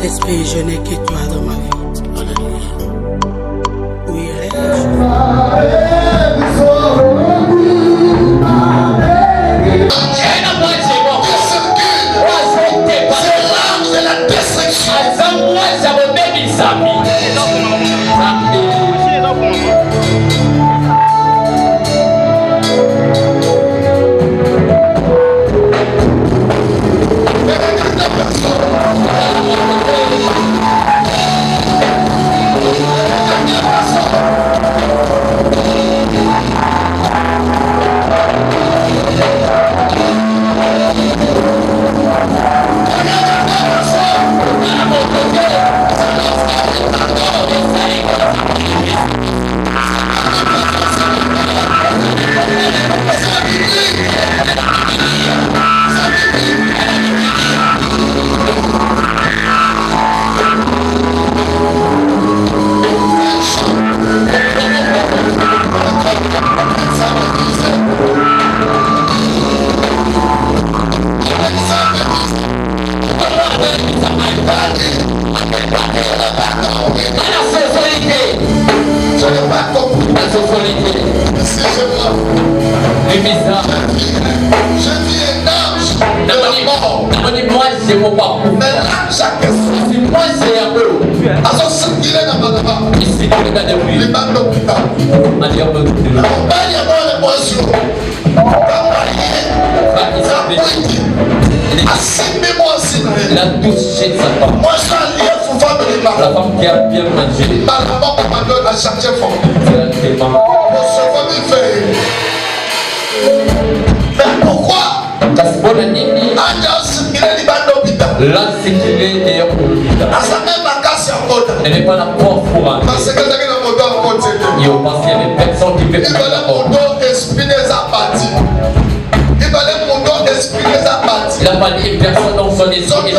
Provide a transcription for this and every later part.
Saint-Esprit, je n'ai que toi dans ma vie. Oui, La touché sa femme. La femme qui a bien mangé. Mais pourquoi? L'insécurité est pour l'hôpital. Elle n'est pas la porte pour entrer. Il y a des personnes qui peuvent pas la porte. Il a fallu une personne dans son esprit et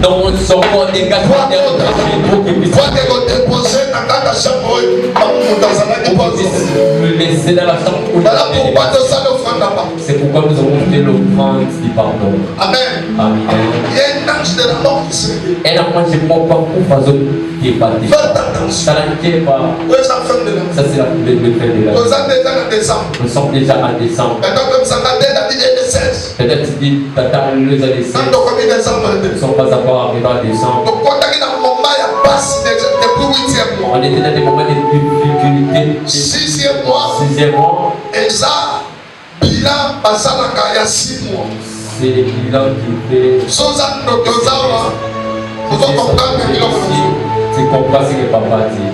dans son corps dégagé pour qu'il puisse me laisser dans la chambre où il a. C'est pourquoi nous avons fait l'offrande du pardon. Amen. Amen. Il y a un ange de la mort qui se réveille. Et là, moi, je ne peux pas faites attention. Ça c'est la fin de l'année. Nous sommes déjà en décembre. Peut-être dit Tata le décembre. Nous ne sommes pas encore arrivés en décembre. On était dans des moments de difficulté. 6e mois. 6e mois. Et ça, bilan basalaka ya 6 mois. C'est le bilan qui fait. Vous comprenez tu comprends ce que papa dit.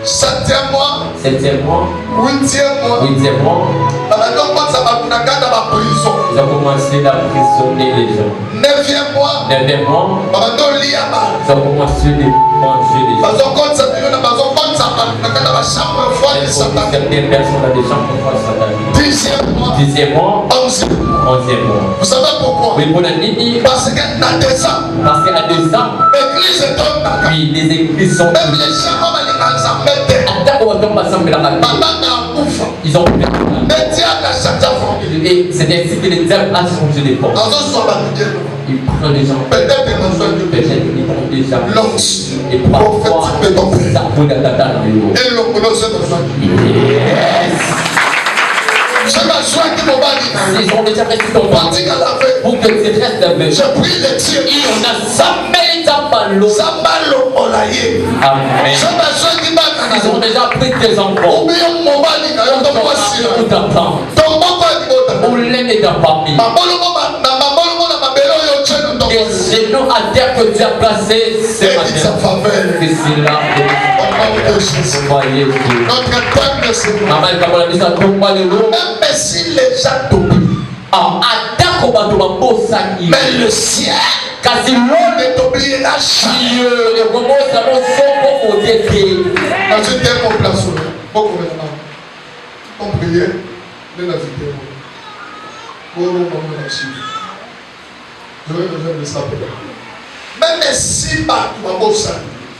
7e mois. 7e mois. 8e mois. 8e mois. Ils ont commencé à prisonner les gens. 9e mois. 9e mois. Ils ont commencé à manger les gens. Certaines personnes dans des chambres froides sataniques. 10e mois. 11e mois. Vous savez pourquoi? Oui, pour la nuit. Parce qu'à décembre, oui, les églises sont. Même les gens ils ont et c'est ainsi que les diables a changé les portes. Ils prennent les gens. Peut-être ils prennent déjà. Et parfois, ça peut être dans le ils ont déjà resté dans le pour que tu restes avec. Je prie les dieux. Il y en a jamais Zambalo. Amen. Ils ont déjà pris tes enfants. Ou l'aime de ta famille. Et c'est nous à terre que tu as placé ce matin. Que c'est là. Même si les gens t'oublient, mais le ciel ne t'oubliera jamais. Dans une telle compréhension, on priait de la vidéo. J'aurais besoin de ça. Même si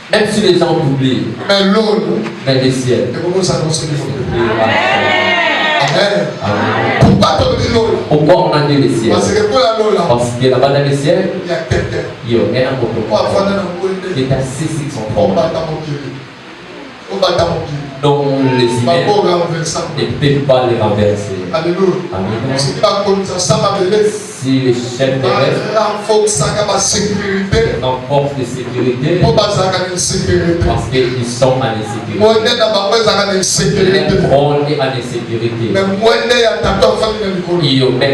même si les gens oublient, mais l'eau, mais les ciels. Amen. Pourquoi on a descendu le ciel. Parce que pour la Lola, Parce que là-bas dans le ciel, il y a quelqu'un. il y aurait un On va autre prendre un mot qui est assis sur son On trône. va dans mon pied. On va dans mon pied. Dont les On va humains pas renverser. ne peuvent pas les renverser. Alléluia. Amen. Ce qui va comme ça va me laisser. Si les chefs terrestres Renforcer ma sécurité. renforcent les sécurités, Pour pas avoir une sécurité. parce qu'ils sont en insécurité. Moi, je n'ai pas besoin d'une sécurité. Les rôles est en insécurité. Mais moi, je n'ai pas besoin d'une sécurité. Mais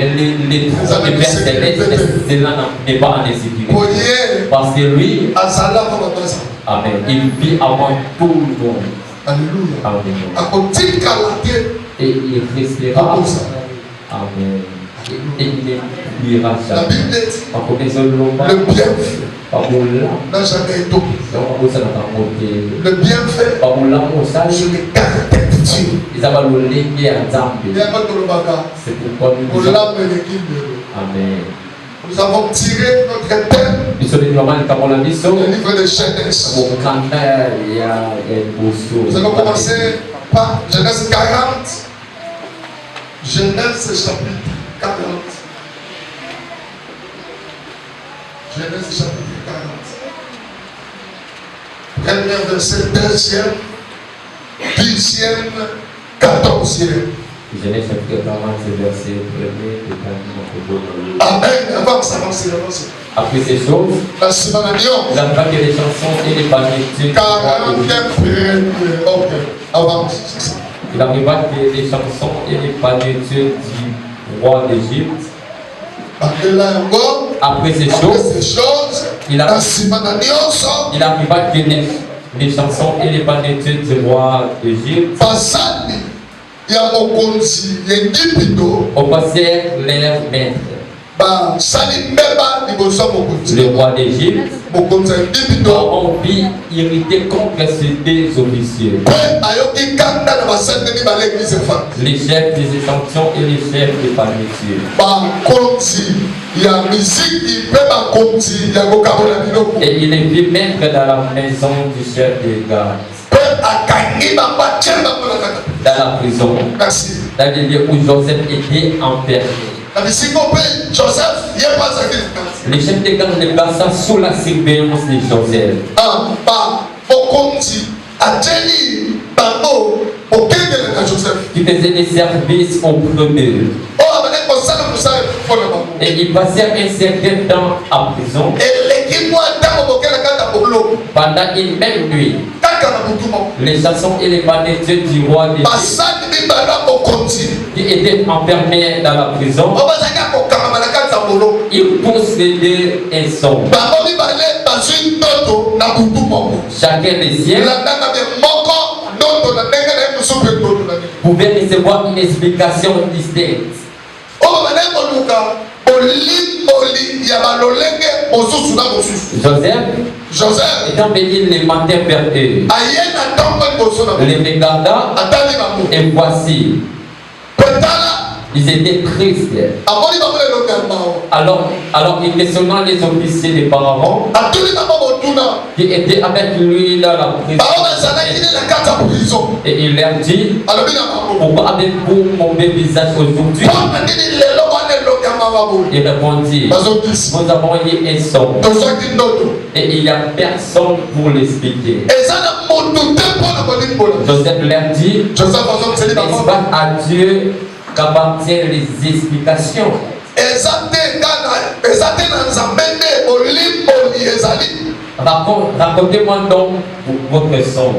les pères célestes, cela n'est pas en insécurité. Pour hier, Parce que lui, à Salah, on va pas ça. Amen, il vit avant tout le monde. Alléluia. Amen. À côté de Calaté, Et il restera. Amen. Et il n'oubliera la jamais. Bible dit Par contre, c'est le le bienfait n'a jamais été oublié. Le bienfait, je le caractérise. Il y a pas de l'obaga. C'est pourquoi nous Pour disons l'âme de l'équipe. Amen. Nous avons tiré notre thème Nous sommes normalement comme on a dit, du livre de Genèse. Nous allons commencer par Genèse 40. Genèse chapitre 40. Genèse chapitre 40. Premier verset, deuxième, 10e, 14e. Genèse chapitre 40, verset 1er. Amen. Avance, avance, avance. Après ces choses, La semaine il a vaincu les chansons et les bannières. 41. Ok, avance. Il arriva que les chansons et les bannières du roi d'Égypte. Après ces choses, il arriva que les chansons et les bannières du roi d'Égypte opposèrent leurs maîtres. Le roi d'Égypte a envie irrité contre ces deux officiers, les chefs des échantillons et les chefs des palmiers. Et il est vu mettre dans la maison du chef des gardes, dans la prison, dans le lieu où Joseph était enfermé. Les chefs des gardes le plaça sous la surveillance de Joseph. Qui faisait des services auprès d'eux. Et ils passèrent un certain temps en prison. Pendant une même nuit, les chansons et les bannières du roi qui étaient enfermés dans la prison, ils poussent les deux ensemble. Chacun des siens pouvait recevoir une explication distincte. Joseph étant venu les matin vers eux, les regarda et voici, ils étaient tristes. Alors il questionna les officiers des pharaons qui étaient avec lui dans la prison. Et il leur dit, pourquoi avez-vous mauvais visage aujourd'hui? Il répondit, nous avons eu un son et il n'y a personne pour l'expliquer. Joseph leur dit, n'est-ce pas à Dieu qu'appartiennent les explications? Racontez-moi donc votre songe.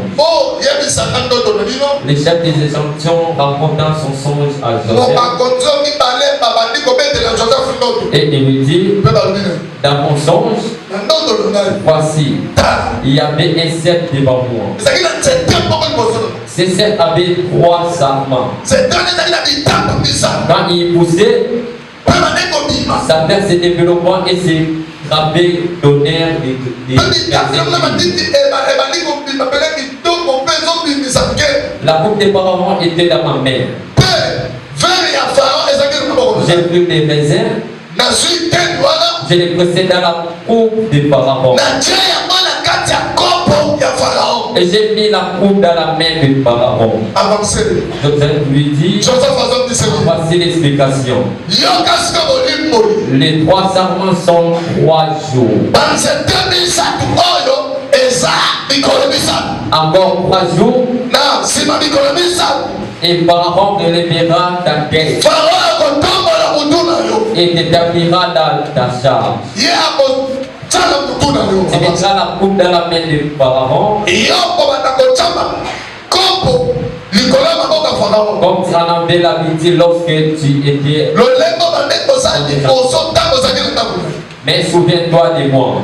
Les chefs des échantillons racontant son songe à Joseph. Et il lui dit, dans mon songe, voici, il y avait un cerf devant moi. Ce cerf avait 3 sarments. Quand il poussait, sa tête se développant et ses gravés donnèrent des La coupe des pharaons était dans ma main. J'ai pris des raisins. Je les pressais dans la coupe des pharaons. Et j'ai mis la coupe dans la main du pharaon. Avancez. Joseph lui dit, voici l'explication. Les 3 serments sont 3 jours. Encore 3 jours. Et Pharaon relèvera ta tête et t'établira dans ta charge. Tu mettras la coupe dans la main du Pharaon. Comme tu en avais l'habitude lorsque tu étais. Mais souviens-toi de moi.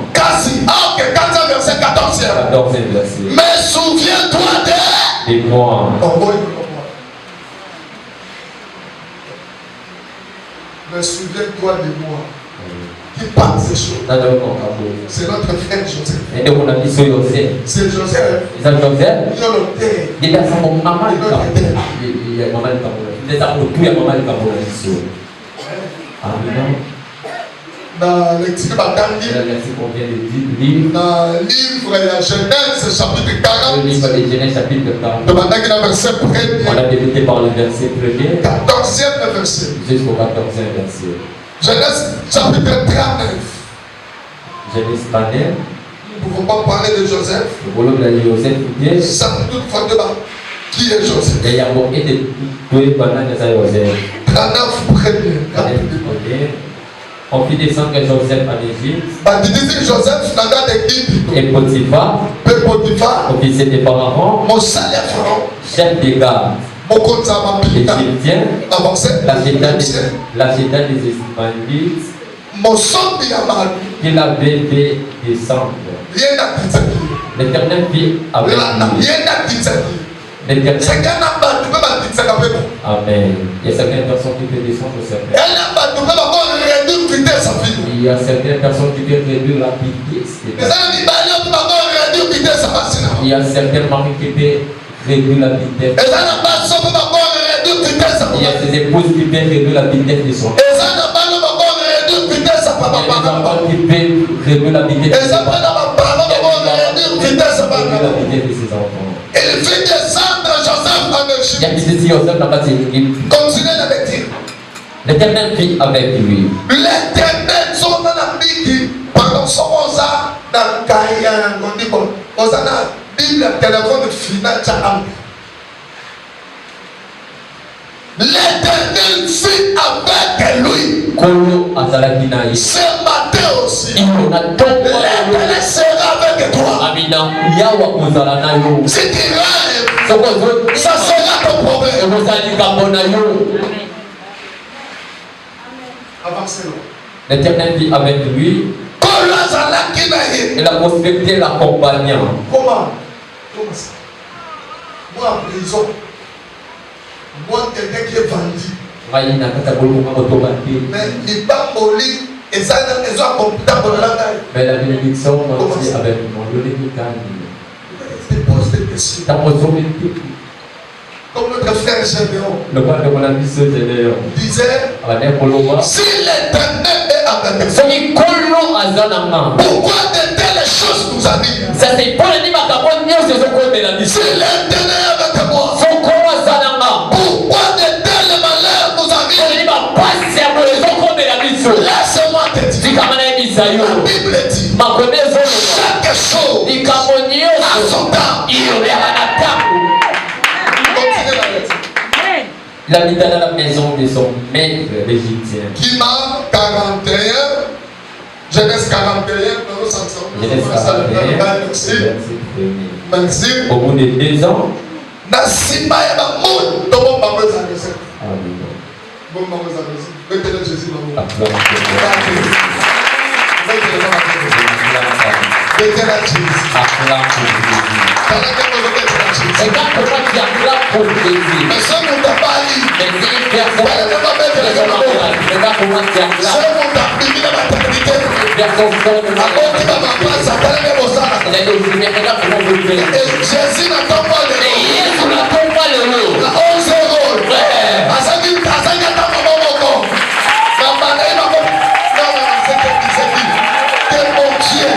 14e verset. Mais souviens-toi de moi. Mais souviens-toi de moi. Qui parle ces choses. C'est notre frère Joseph. C'est Joseph. Il a dans le livre Genèse chapitre 40. Le livre de Genèse chapitre 40. On a débuté par le verset 1er. 14e verset. Jusqu'au 14e verset. Genèse chapitre 39. Genèse 39. Nous ne pouvons pas parler de Joseph. Sans toutefois débat. Qui est Joseph? 39 premier. On fit descendre Joseph en Égypte. Et Potiphar, officier de Pharaon, chef des gardes, Égyptien, l'adjudant des Ismaélites, qu'il avait fait descendre. L'Éternel fit avec lui. Amen. Il y a certaines personnes qui peuvent descendre au cercle. Il y a certaines personnes qui peuvent réduire la vitesse. Il y a certains maris qui peuvent réduire la vitesse. Il y a des épouses qui peuvent réduire la vitesse de son. Il y a des enfants qui peuvent réduire la vitesse de ses enfants. Il fait descendre Joseph en Égypte. Continuez la lecture. L'Éternel fit avec lui. L'Éternel, son ami, pardon, son osa, dans Kaïa, on dit bon, osana, Bible, téléphone, final, l'Éternel fit avec lui. Ce matin aussi, l'Éternel sera avec toi. Si tu rêves, ça sera ton problème. Avancez-le. L'Éternel vit avec lui. Et la prospérité l'accompagnant. Comment ça? Moi en prison. Moi quelqu'un qui est vendu. Mais il va mourir. Et ça ils ont computer pour la taille. Mais la bénédiction aussi avec moi. Je te pose des questions. Comme notre frère Gédéon disait, si l'Éternel est avec nous, pourquoi de telles choses nous arrivent? Si l'Éternel est avec moi, pourquoi de tels malheurs nous arrivent? Laisse-moi te dire, la Bible dit, chaque chose a son temps. Il habita dans la maison de son maître égyptien. Qui m'a 41, Genèse 41, Genèse 41, merci. Au bout de 2 ans, et quand on va dire là pour Jésus, mais ça nous t'a pas dit. Jésus n'attend pas le rôle. La 11 rôle. Que mon Dieu.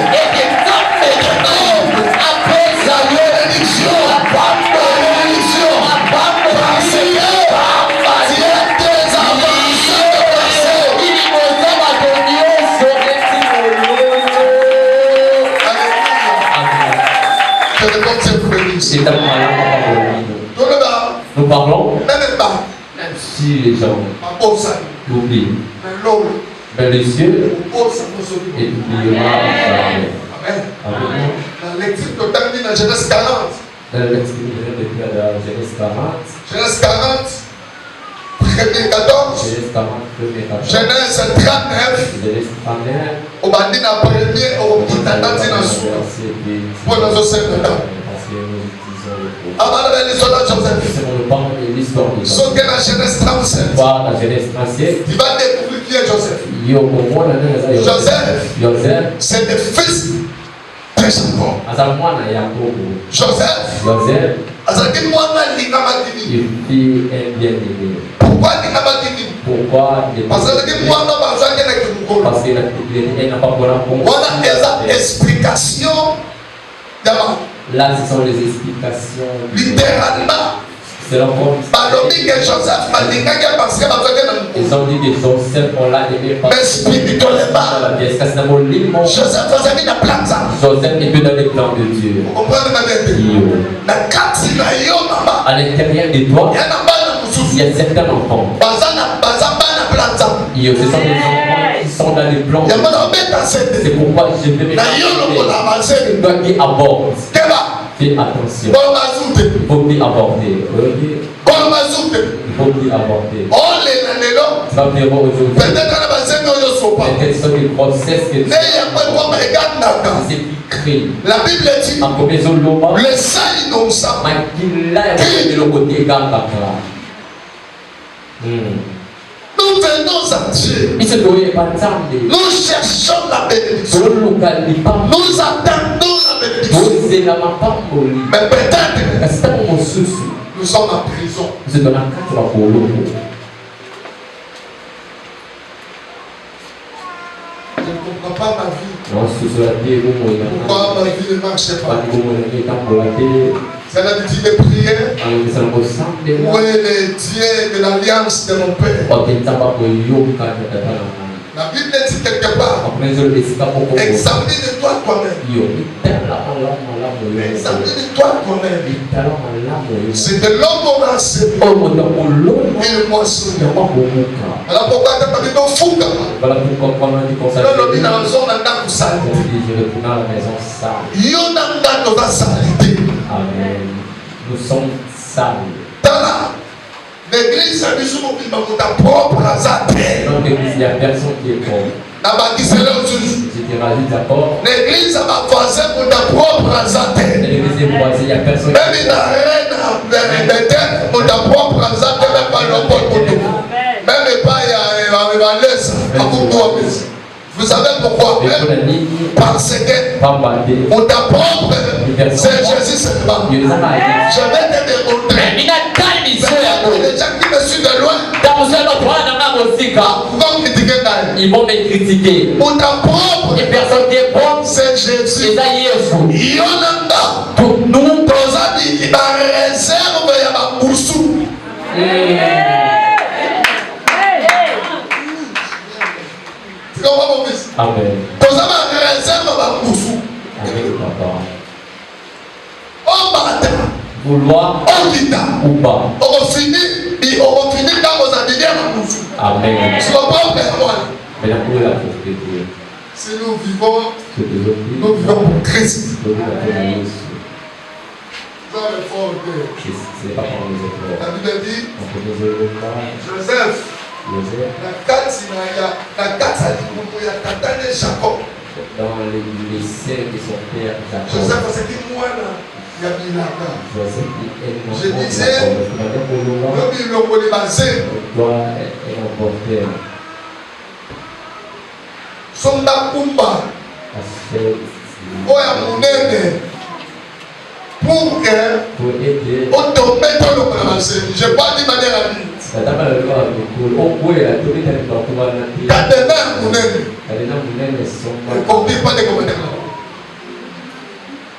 C'est un malin. Nous parlons. Même si les gens l'oublient. Mais les cieux et oubliera jamais. Amen. La lecture totalement dans Genèse 40. Dans la lecture depuis la Genèse 40. Genèse 40. Premier 14. Genèse 39. Au bandi na premier au petit tati na sou. Pour nous observer là. Avant la l'histoire de Joseph. Sauf que la Genèse 37. Tu vas découvrir qui est Joseph. Joseph, c'est le fils de Jacob. Joseph, pourquoi parce qu'il n'a pas voilà des explications. Là, ce sont les explications. Littéralement. C'est la forme. Ils ont dit que Joseph, on l'a aimé parce que. Mais spirituellement, Joseph était dans les plans de Dieu. Vous comprenez? À l'intérieur de toi, il y a certains enfants. Ce sont des enfants qui sont dans les plans. C'est pourquoi je vais me dire toi qui abordes. Fais attention. Il faut bien aborder. Il faut bien aborder. Tu vas venir aujourd'hui. Peut-être sur les grossesses que tu as. C'est écrit. La Bible dit le sang innocent. Nous venons à Dieu. Nous cherchons la bénédiction. Nous attendons la bénédiction. Mais peut-être nous sommes en prison. Je ne comprends pas ma vie. Pourquoi ma vie ne marche pas? C'est l'habitude de prier. Où est le Dieu de l'alliance de mon père? La Bible dit quelque part. Examine-toi toi-même. Examine-toi toi-même. C'est de l'homme au lancé. Et le moisson. Alors pourquoi tu n'as pas dit non fou? Voilà pourquoi on a dit qu'on s'est dit. Dans la maison, on a salité. Amen. Nous sommes salués. L'église a dit que ta propre azate. Dans l'église, il n'y a personne qui est pauvre. L'église a voisin pour ta propre azate. L'église est voisine, il n'y a personne qui est pauvre. Pour ta propre azate, même pas le même pas il y a laisse. Vous savez pourquoi? Parce que pour ta propre, c'est Jésus seulement. Je vais te démontrer. Il y a des gens qui me suivent de loin. Ils vont me critiquer. Pour ta propre, personne qui est pauvre, c'est Jésus. Il y en a pour nous, il va réserve à ma boussou. Amen. Vous avez réserve à ma boussou. Oh, matin. Vouloir ou pas. On va finir quand vous avez dit à ma boussou. Amen. C'est pas moi. Mais la pauvreté de Dieu. Si nous vivons pour Christ. Ce n'est pas pour nous autres. La Bible dit Joseph. La carte a dit qu'il y a Tatané Jacob. Dans les scènes de son père Jacob. Joseph, c'est qui moi là? Il y a mis la carte. Je disais, le l'homme basé. Sonda Kumba. Oya Mounene. Pour que on te mette dans le basé. Je n'ai pas dit manière à vie.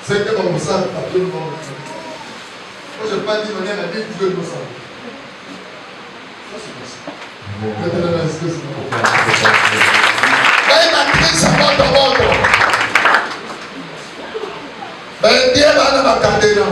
C'est comme ça, à tout le monde. Moi, je n'ai pas dit de manière à dire que Dieu nous sent. Ça, c'est possible. Mais la crise, ça va dans l'ordre. Mais Dieu va dans la cadena.